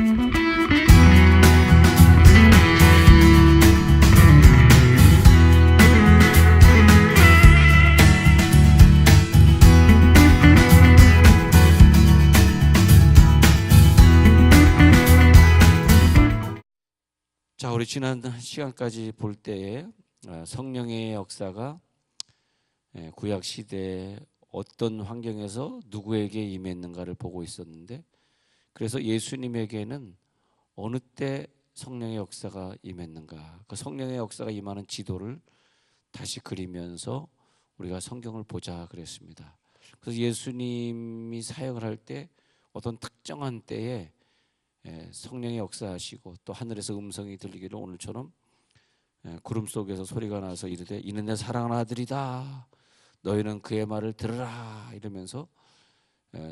자, 우리 지난 시간까지 볼 때에 성령의 역사가 구약 시대에 어떤 환경에서 누구에게 임했는가를 보고 있었는데, 그래서 예수님에게는 어느 때 성령의 역사가 임했는가, 그 성령의 역사가 임하는 지도를 다시 그리면서 우리가 성경을 보자 그랬습니다. 그래서 예수님이 사역을 할 때 어떤 특정한 때에 성령의 역사하시고, 또 하늘에서 음성이 들리기를 오늘처럼 구름 속에서 소리가 나서 이르되 이는 내 사랑하는 아들이다, 너희는 그의 말을 들으라, 이러면서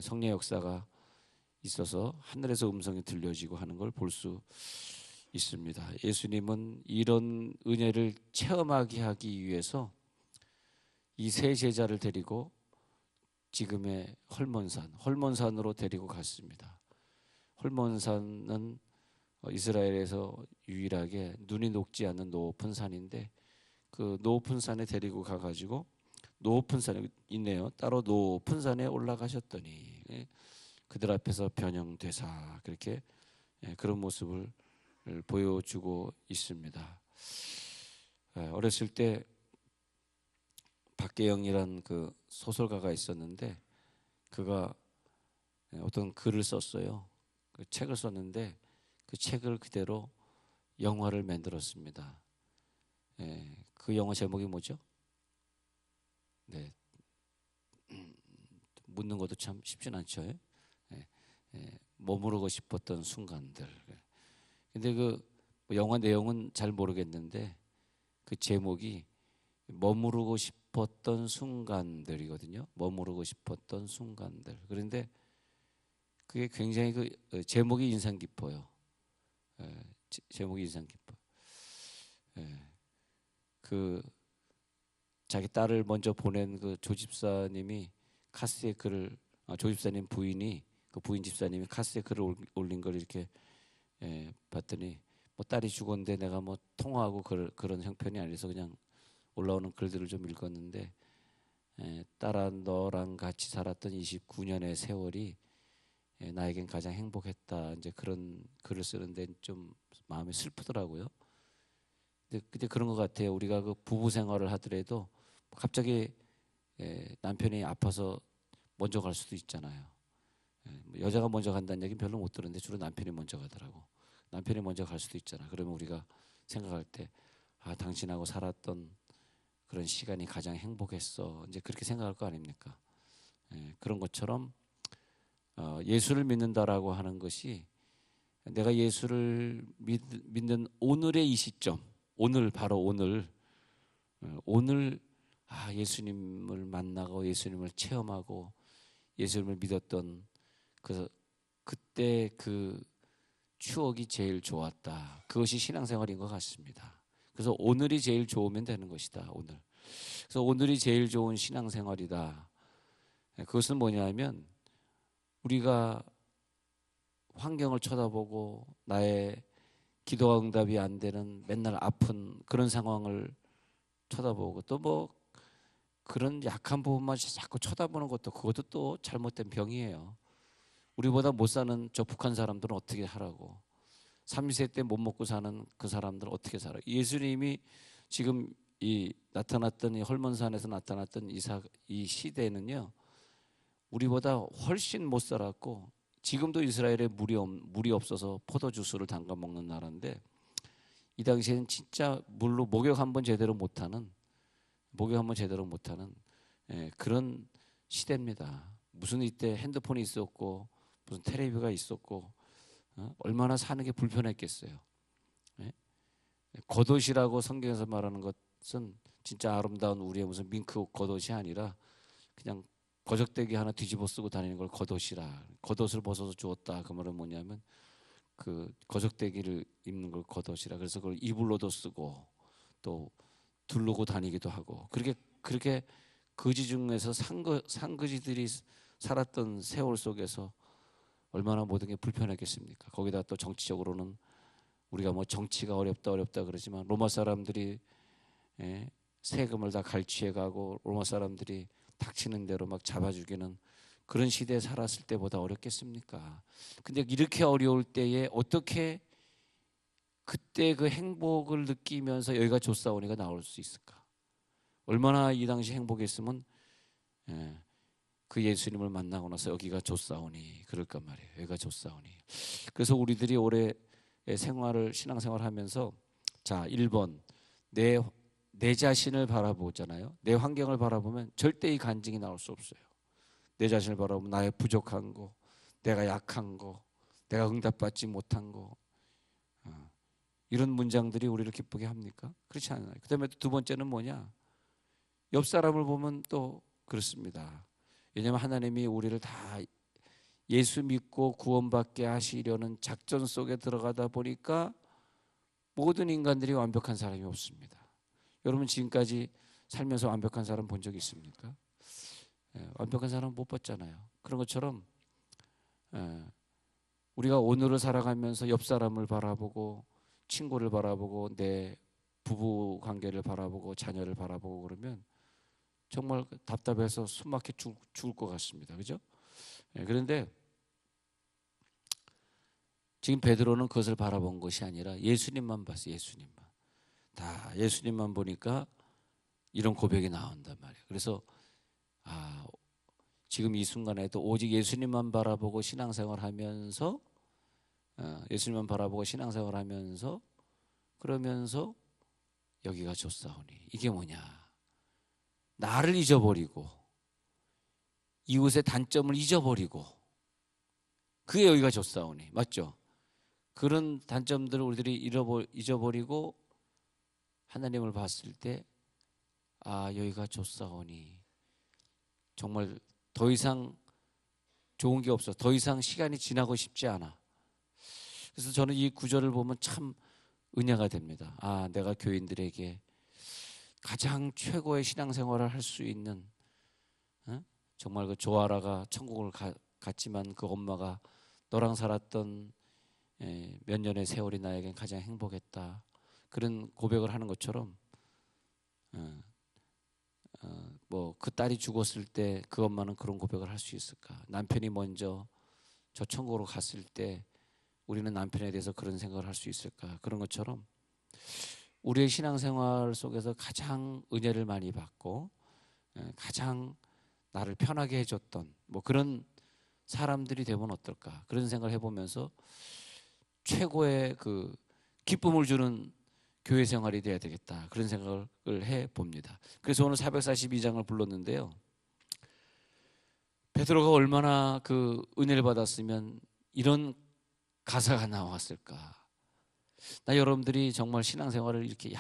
성령의 역사가 있어서 하늘에서 음성이 들려지고 하는 걸 볼 수 있습니다. 예수님은 이런 은혜를 체험하게 하기 위해서 이 세 제자를 데리고 지금의 헐몬산으로 데리고 갔습니다. 헐몬산은 이스라엘에서 유일하게 눈이 녹지 않는 높은 산인데, 그 높은 산에 데리고 가가지고, 높은 산에 있네요. 따로 높은 산에 올라가셨더니 그들 앞에서 변형되사, 그렇게 그런 모습을 보여주고 있습니다. 어렸을 때 박계영이란 그 소설가가 있었는데, 그가 어떤 글을 썼어요. 그 책을 썼는데 그 책을 그대로 영화를 만들었습니다. 그 영화 제목이 뭐죠? 네, 묻는 것도 참 쉽진 않죠. 머무르고 싶었던 순간들. 근데 그 영화 내용은 잘 모르겠는데 그 제목이 머무르고 싶었던 순간들이거든요. 머무르고 싶었던 순간들. 그런데 그게 굉장히 그 제목이 인상 깊어요. 제목이 인상 깊어. 그 자기 딸을 먼저 보낸 그 조집사님이 카스에 글을, 조집사님 부인이, 그 부인 집사님이 카스에 글을 올린 걸 이렇게 봤더니, 뭐 딸이 죽었는데 내가 뭐 통화하고 그런 형편이 아니라서 그냥 올라오는 글들을 좀 읽었는데, 딸아 너랑 같이 살았던 29년의 세월이 나에겐 가장 행복했다, 이제 그런 글을 쓰는데 좀 마음이 슬프더라고요. 근데 그런 것 같아요. 우리가 그 부부 생활을 하더라도 갑자기 남편이 아파서 먼저 갈 수도 있잖아요. 여자가 먼저 간다는 얘기는 별로 못 들었는데 주로 남편이 먼저 가더라고. 남편이 먼저 갈 수도 있잖아. 그러면 우리가 생각할 때, 당신하고 살았던 그런 시간이 가장 행복했어, 이제 그렇게 생각할 거 아닙니까? 그런 것처럼 예수를 믿는다라고 하는 것이, 내가 예수를 믿는 오늘의 이 시점, 오늘, 바로 오늘 예수님을 만나고 예수님을 체험하고 예수님을 믿었던 그때 그 추억이 제일 좋았다. 그것이 신앙생활인 것 같습니다. 그래서 오늘이 제일 좋으면 되는 것이다. 오늘. 그래서 오늘이 제일 좋은 신앙생활이다. 그것은 뭐냐면, 우리가 환경을 쳐다보고 나의 기도가 응답이 안 되는 맨날 아픈 그런 상황을 쳐다보고, 또 뭐 그런 약한 부분만 자꾸 쳐다보는 것도, 그것도 또 잘못된 병이에요. 우리보다 못 사는 저 북한 사람들은 어떻게 하라고, 30세 때 못 먹고 사는 그 사람들은 어떻게 살아. 예수님이 지금 나타났던 이 헐몬산에서 나타났던 이 시대는요, 우리보다 훨씬 못 살았고, 지금도 이스라엘에 물이 없어서 포도주스를 담가 먹는 나라인데, 이 당시에는 진짜 물로 목욕 한번 제대로 못하는 그런 시대입니다. 무슨 이때 핸드폰이 있었고 무슨 텔레비가 있었고, 얼마나 사는 게 불편했겠어요. 겉옷이라고 성경에서 말하는 것은 진짜 아름다운 우리의 무슨 밍크 겉옷이 아니라 그냥 거적대기 하나 뒤집어 쓰고 다니는 걸 겉옷이라, 겉옷을 벗어서 주었다, 그 말은 뭐냐면 그 거적대기를 입는 걸 겉옷이라. 그래서 그걸 이불로도 쓰고 또 두르고 다니기도 하고, 그렇게 거지 중에서 상거지들이 살았던 세월 속에서 얼마나 모든 게 불편했겠습니까? 거기다 또 정치적으로는 우리가 뭐 정치가 어렵다 그러지만 로마 사람들이 세금을 다 갈취해 가고 로마 사람들이 닥치는 대로 막 잡아 죽이는 그런 시대에 살았을 때보다 어렵겠습니까? 근데 이렇게 어려울 때에 어떻게 그때 그 행복을 느끼면서 여기가 좋사오니가 나올 수 있을까? 얼마나 이 당시 행복했으면 그 예수님을 만나고 나서 여기가 좋사오니 그럴까 말이에요. 여기가 좋사오니. 그래서 우리들이 올해 신앙생활을 하면서 자 1번 내 자신을 바라보잖아요. 내 환경을 바라보면 절대 이 간증이 나올 수 없어요. 내 자신을 바라보면 나의 부족한 거, 내가 약한 거, 내가 응답받지 못한 거, 이런 문장들이 우리를 기쁘게 합니까? 그렇지 않아요. 그 다음에 두 번째는 뭐냐? 옆 사람을 보면 또 그렇습니다. 왜냐하면 하나님이 우리를 다 예수 믿고 구원받게 하시려는 작전 속에 들어가다 보니까 모든 인간들이 완벽한 사람이 없습니다. 여러분 지금까지 살면서 완벽한 사람 본 적 있습니까? 완벽한 사람 못 봤잖아요. 그런 것처럼 우리가 오늘을 살아가면서 옆 사람을 바라보고 친구를 바라보고 내 부부 관계를 바라보고 자녀를 바라보고 그러면 정말 답답해서 숨막혀 죽을 것 같습니다. 그죠? 그런데 지금 베드로는 그것을 바라본 것이 아니라 예수님만 봤어요. 예수님만. 다 예수님만 보니까 이런 고백이 나온단 말이에요. 그래서 지금 이 순간에도 오직 예수님만 바라보고 신앙생활하면서 예수님만 바라보고 신앙생활하면서 그러면서 여기가 좋사오니 이게 뭐냐? 나를 잊어버리고 이웃의 단점을 잊어버리고 그게 여기가 좋사오니 맞죠? 그런 단점들을 우리들이 잊어버리고 하나님을 봤을 때 여기가 좋사오니 정말 더 이상 좋은 게 없어. 더 이상 시간이 지나고 싶지 않아. 그래서 저는 이 구절을 보면 참 은혜가 됩니다. 내가 교인들에게 가장 최고의 신앙생활을 할 수 있는 정말 그 조아라가 천국을 갔지만 그 엄마가 너랑 살았던 몇 년의 세월이 나에겐 가장 행복했다. 그런 고백을 하는 것처럼 뭐 그 딸이 죽었을 때 그 엄마는 그런 고백을 할 수 있을까? 남편이 먼저 저 천국으로 갔을 때 우리는 남편에 대해서 그런 생각을 할 수 있을까? 그런 것처럼 우리의 신앙생활 속에서 가장 은혜를 많이 받고 가장 나를 편하게 해줬던 뭐 그런 사람들이 되면 어떨까? 그런 생각을 해보면서 최고의 그 기쁨을 주는 교회 생활이 돼야 되겠다. 그런 생각을 해봅니다. 그래서 오늘 442장을 불렀는데요. 베드로가 얼마나 그 은혜를 받았으면 이런 가사가 나왔을까? 나 여러분들이 정말 신앙생활을 이렇게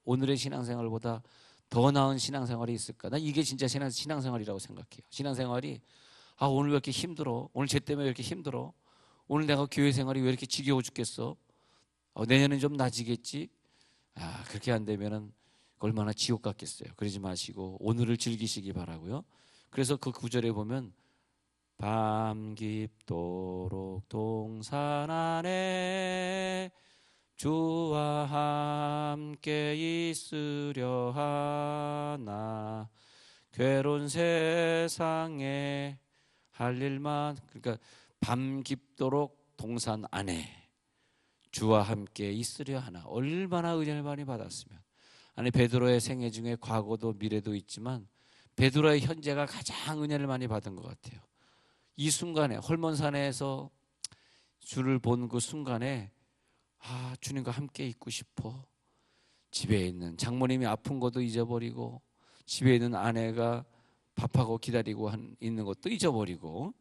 오늘의 신앙생활보다 더 나은 신앙생활이 있을까? 나 이게 진짜 신앙생활이라고 생각해요. 신앙생활이 오늘 왜 이렇게 힘들어? 오늘 쟤 때문에 왜 이렇게 힘들어? 오늘 내가 교회 생활이 왜 이렇게 지겨워 죽겠어? 내년엔 좀 나아지겠지? 그렇게 안 되면은 얼마나 지옥 같겠어요. 그러지 마시고 오늘을 즐기시기 바라고요. 그래서 그 구절에 보면 밤 깊도록 동산 안에 주와 함께 있으려 하나 괴로운 세상에 할 일만 그러니까 밤 깊도록 동산 안에 주와 함께 있으려 하나 얼마나 은혜를 많이 받았으면 아니 베드로의 생애 중에 과거도 미래도 있지만 베드로의 현재가 가장 은혜를 많이 받은 것 같아요. 이 순간에 헐몬산에서 주를 본 그 순간에 주님과 함께 있고 싶어. 집에 있는 장모님이 아픈 것도 잊어버리고 집에 있는 아내가 밥하고 기다리고 있는 것도 잊어버리고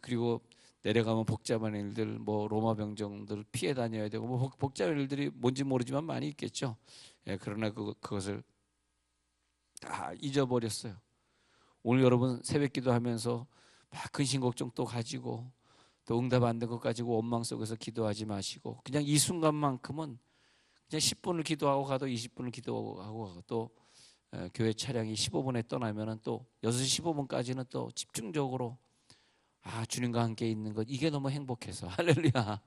그리고 내려가면 복잡한 일들 뭐 로마 병정들 피해 다녀야 되고 뭐 복잡한 일들이 뭔지 모르지만 많이 있겠죠. 그러나 그것을 다 잊어버렸어요. 오늘 여러분 새벽 기도하면서 막 근심 걱정 또 가지고 또 응답 안 된 것 가지고 원망 속에서 기도하지 마시고 그냥 이 순간만큼은 그냥 10분을 기도하고 가도 20분을 기도하고 가고 또 교회 차량이 15분에 떠나면은 또 6시 15분까지는 또 집중적으로 주님과 함께 있는 것, 이게 너무 행복해서 할렐루야.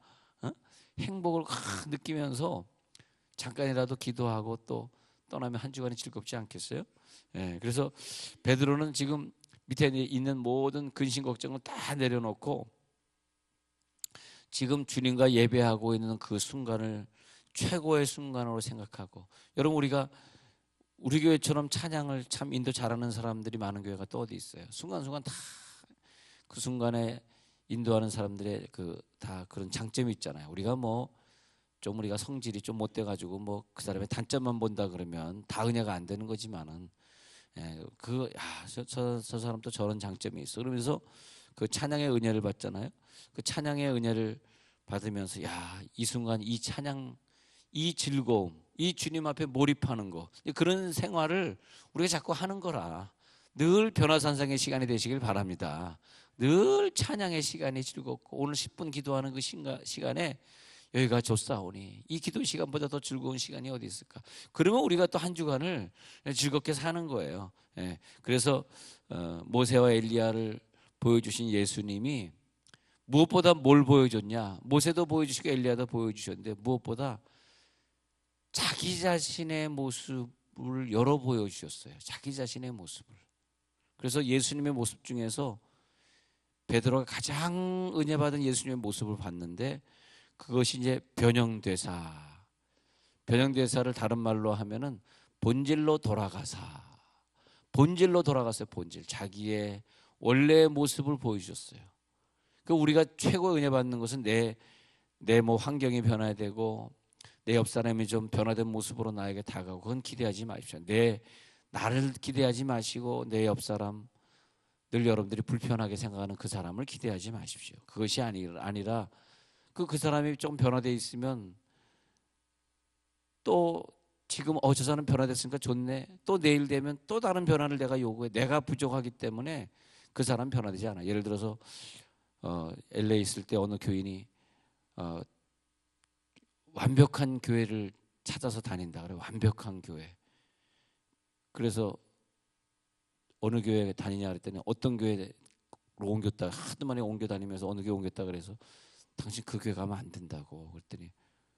어? 행복을 느끼면서 잠깐이라도 기도하고 또 떠나면 한 주간이 즐겁지 않겠어요? 예, 그래서 베드로는 지금 밑에 있는 모든 근심 걱정을 다 내려놓고 지금 주님과 예배하고 있는 그 순간을 최고의 순간으로 생각하고, 여러분 우리 교회처럼 찬양을 참 인도 잘하는 사람들이 많은 교회가 또 어디 있어요? 순간순간 다 그 순간에 인도하는 사람들의 다 그런 장점이 있잖아요. 우리가 우리가 성질이 좀 못돼 가지고 그 사람의 단점만 본다 그러면 다 은혜가 안 되는 거지만은, 저 사람도 저런 장점이 있어. 그러면서 그 찬양의 은혜를 받잖아요. 그 찬양의 은혜를 받으면서 이 순간 이 찬양, 이 즐거움, 이 주님 앞에 몰입하는 거, 그런 생활을 우리가 자꾸 하는 거라. 늘 변화산상의 시간이 되시길 바랍니다. 늘 찬양의 시간이 즐겁고, 오늘 10분 기도하는 그 시간에 여기가 좋사오니 이 기도 시간보다 더 즐거운 시간이 어디 있을까? 그러면 우리가 또 한 주간을 즐겁게 사는 거예요. 그래서 모세와 엘리야를 보여주신 예수님이 무엇보다 뭘 보여줬냐? 모세도 보여주시고 엘리야도 보여주셨는데 무엇보다 자기 자신의 모습을 열어 보여주셨어요. 자기 자신의 모습을. 그래서 예수님의 모습 중에서 베드로가 가장 은혜 받은 예수님의 모습을 봤는데, 그것이 이제 변형되사. 변형되사를 다른 말로 하면은 본질로 돌아가사. 본질로 돌아갔어요. 본질. 자기의 원래의 모습을 보여주셨어요. 그 우리가 최고 은혜 받는 것은 내 환경이 변화되고 내 옆 사람이 좀 변화된 모습으로 나에게 다가오고, 그건 기대하지 마십시오. 나를 기대하지 마시고 내 옆 사람, 늘 여러분들이 불편하게 생각하는 그 사람을 기대하지 마십시오. 그것이 아니라 그 사람이 좀 변화되어 있으면 또 지금 저 사람 변화됐으니까 좋네, 또 내일 되면 또 다른 변화를 내가 요구해. 내가 부족하기 때문에 그 사람 변화되지 않아. 예를 들어서 LA 있을 때 어느 교인이 완벽한 교회를 찾아서 다닌다 그래요. 완벽한 교회. 그래서 어느 교회 다니냐 그랬더니 어떤 교회로 옮겼다, 하도 많이 옮겨 다니면서 어느 교회 옮겼다 그래서 당신 그 교회 가면 안 된다고. 그랬더니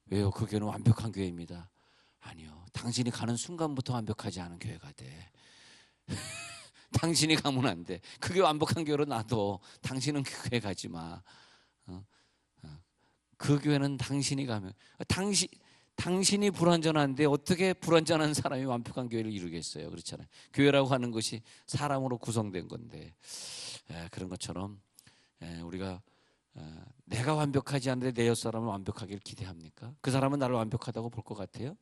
왜요? 그 교회는 완벽한 교회입니다. 아니요, 당신이 가는 순간부터 완벽하지 않은 교회가 돼. 당신이 가면 안 돼. 그게 완벽한 교회로 놔둬. 당신은 그 교회 가지 마. 그 교회는 당신이 가면, 당신이 불완전한데 어떻게 불완전한 사람이 완벽한 교회를 이루겠어요? 그렇잖아요. 교회라고 하는 것이 사람으로 구성된 건데, 그런 것처럼 우리가 내가 완벽하지 않은데 내 옆 사람을 완벽하기를 기대합니까? 그 사람은 나를 완벽하다고 볼 것 같아요?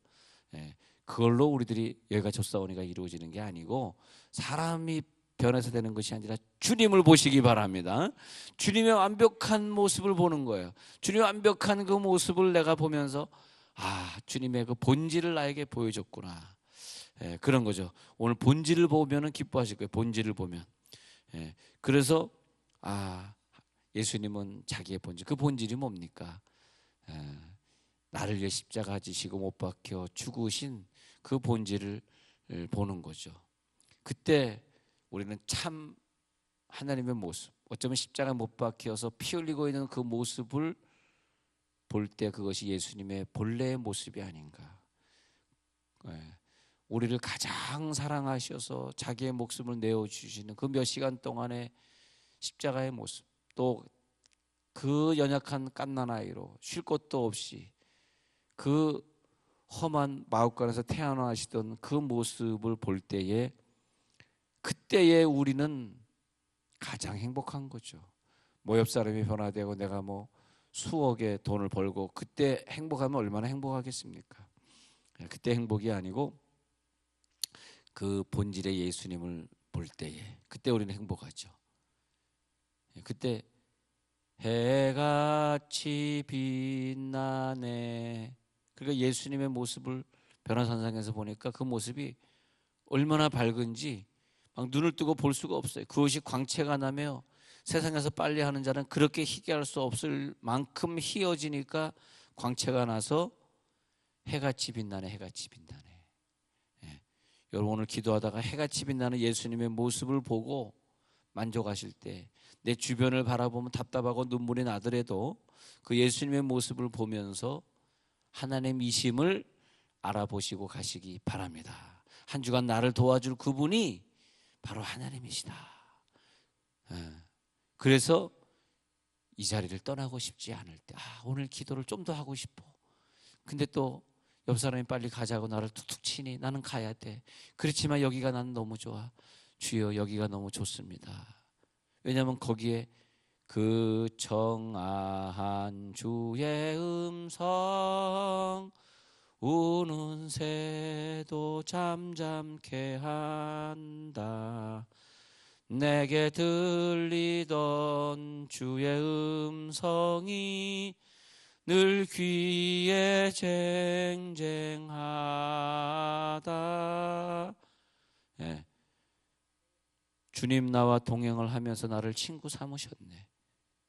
그걸로 우리들이 여기가 좋사오니가 이루어지는 게 아니고, 사람이 변해서 되는 것이 아니라 주님을 보시기 바랍니다. 주님의 완벽한 모습을 보는 거예요. 주님의 완벽한 그 모습을 내가 보면서 주님의 그 본질을 나에게 보여줬구나. 그런 거죠. 오늘 본질을 보면은 기뻐하실 거예요. 본질을 보면. 그래서 예수님은 자기의 본질, 그 본질이 뭡니까? 나를 위해 십자가 지시고 못 박혀 죽으신 그 본질을 보는 거죠. 그때 우리는 참 하나님의 모습, 어쩌면 십자가에 못 박혀서 피 흘리고 있는 그 모습을 볼 때 그것이 예수님의 본래의 모습이 아닌가. 우리를 가장 사랑하셔서 자기의 목숨을 내어주시는 그 몇 시간 동안의 십자가의 모습, 또 그 연약한 갓난아이로 쉴 곳도 없이 그 험한 마을간에서 태어나시던 그 모습을 볼 때에, 그때에 우리는 가장 행복한 거죠. 옆 사람이 변화되고 내가 수억의 돈을 벌고, 그때 행복하면 얼마나 행복하겠습니까? 그때 행복이 아니고 그 본질의 예수님을 볼 때에, 그때 우리는 행복하죠. 그때 해같이 빛나네. 그러니까 예수님의 모습을 변화산상에서 보니까 그 모습이 얼마나 밝은지 막 눈을 뜨고 볼 수가 없어요. 그것이 광채가 나며 세상에서 빨리 하는 자는 그렇게 희게 할 수 없을 만큼 희어지니까 광채가 나서 해같이 빛나네, 해같이 빛나네. 여러분 오늘 기도하다가 해같이 빛나는 예수님의 모습을 보고 만족하실 때, 내 주변을 바라보면 답답하고 눈물이 나더라도 그 예수님의 모습을 보면서 하나님이심을 알아보시고 가시기 바랍니다. 한 주간 나를 도와줄 그분이 바로 하나님이시다. 그래서 이 자리를 떠나고 싶지 않을 때, 오늘 기도를 좀 더 하고 싶어. 근데 또 옆 사람이 빨리 가자고 나를 툭툭 치니 나는 가야 돼. 그렇지만 여기가 나는 너무 좋아. 주여, 여기가 너무 좋습니다. 왜냐하면 거기에 그 청아한 주의 음성, 우는 새도 잠잠케 한다. 내게 들리던 주의 음성이 늘 귀에 쟁쟁하다. 예. 주님 나와 동행을 하면서 나를 친구 삼으셨네.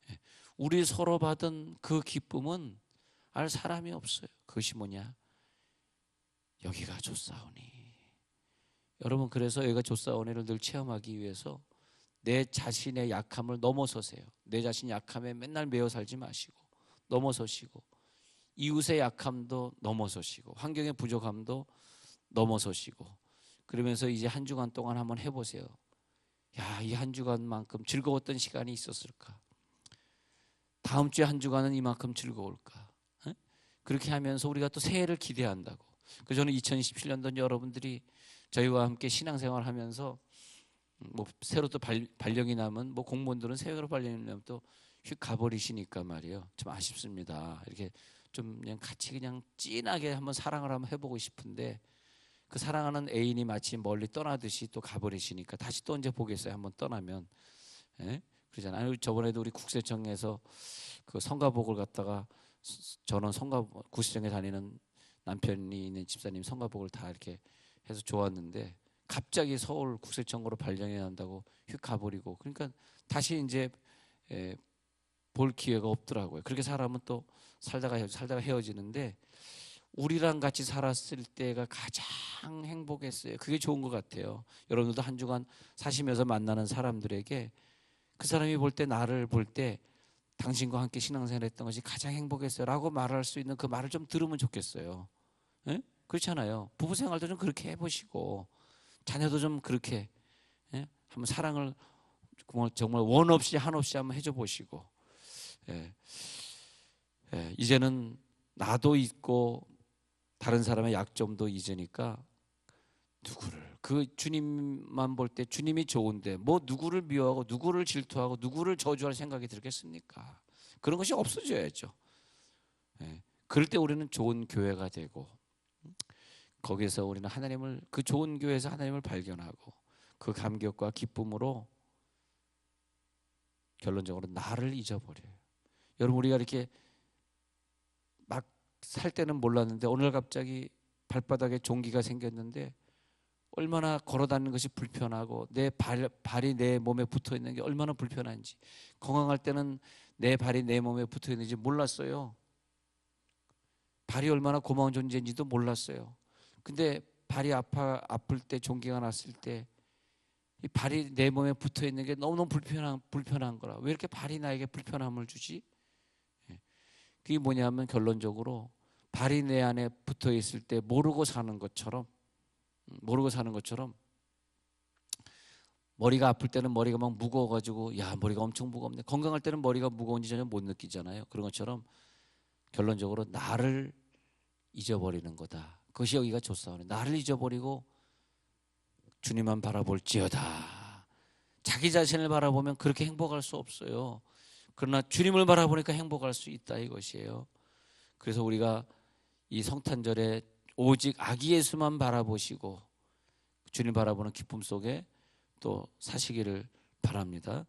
예. 우리 서로 받은 그 기쁨은 알 사람이 없어요. 그것이 뭐냐? 여기가 좋사오니. 여러분, 그래서 여기가 좋사오니를 늘 체험하기 위해서 내 자신의 약함을 넘어서세요. 내 자신 약함에 맨날 매여 살지 마시고 넘어서시고, 이웃의 약함도 넘어서시고, 환경의 부족함도 넘어서시고, 그러면서 이제 한 주간 동안 한번 해보세요. 야, 이 한 주간만큼 즐거웠던 시간이 있었을까? 다음 주에 한 주간은 이만큼 즐거울까? 그렇게 하면서 우리가 또 새해를 기대한다고. 그래서 저는 2027년도 여러분들이 저희와 함께 신앙생활을 하면서 뭐 새로 또 발령이 나면, 뭐 공무원들은 새로 발령이 나면 또 휙 가버리시니까 말이에요. 좀 아쉽습니다. 이렇게 좀 그냥 같이 그냥 진하게 한번 사랑을 한번 해보고 싶은데, 그 사랑하는 애인이 마치 멀리 떠나듯이 또 가버리시니까 다시 또 언제 보겠어요? 한번 떠나면. 예? 그러잖아요. 저번에도 우리 국세청에서 그 성가복을 갖다가, 저는 구세청에 다니는 남편이 있는 집사님 성가복을 다 이렇게 해서 좋았는데, 갑자기 서울 국세청으로 발령이 난다고 휙 가버리고, 그러니까 다시 이제 볼 기회가 없더라고요. 그렇게 사람은 또 살다가 헤어지는데, 우리랑 같이 살았을 때가 가장 행복했어요. 그게 좋은 것 같아요. 여러분들도 한 주간 사시면서 만나는 사람들에게 그 사람이 볼 때, 나를 볼 때 당신과 함께 신앙생활 했던 것이 가장 행복했어요 라고 말할 수 있는 그 말을 좀 들으면 좋겠어요. 예? 그렇잖아요. 부부생활도 좀 그렇게 해보시고, 자녀도 좀 그렇게, 예? 한번 사랑을 정말 원 없이 한없이 한번 해줘 보시고, 이제는 나도 있고 다른 사람의 약점도 잊으니까, 누구를, 그 주님만 볼 때 주님이 좋은데 뭐 누구를 미워하고 누구를 질투하고 누구를 저주할 생각이 들겠습니까? 그런 것이 없어져야죠. 그럴 때 우리는 좋은 교회가 되고, 거기서 우리는 하나님을, 그 좋은 교회에서 하나님을 발견하고, 그 감격과 기쁨으로 결론적으로 나를 잊어버려요. 여러분, 우리가 이렇게 막 살 때는 몰랐는데 오늘 갑자기 발바닥에 종기가 생겼는데 얼마나 걸어다니는 것이 불편하고, 내 발이 내 몸에 붙어 있는 게 얼마나 불편한지, 건강할 때는 내 발이 내 몸에 붙어 있는지 몰랐어요. 발이 얼마나 고마운 존재인지도 몰랐어요. 근데 발이 아플 때, 종기가 났을 때 이 발이 내 몸에 붙어 있는 게 너무너무 불편한 거라. 왜 이렇게 발이 나에게 불편함을 주지? 그게 뭐냐면, 결론적으로 발이 내 안에 붙어 있을 때 모르고 사는 것처럼, 머리가 아플 때는 머리가 막 무거워가지고, 야, 머리가 엄청 무겁네. 건강할 때는 머리가 무거운지 전혀 못 느끼잖아요. 그런 것처럼 결론적으로 나를 잊어버리는 거다. 그것이 여기가 좋사오니. 나를 잊어버리고 주님만 바라볼지어다. 자기 자신을 바라보면 그렇게 행복할 수 없어요. 그러나 주님을 바라보니까 행복할 수 있다, 이것이에요. 그래서 우리가 이 성탄절에 오직 아기 예수만 바라보시고 주님 바라보는 기쁨 속에 또 사시기를 바랍니다.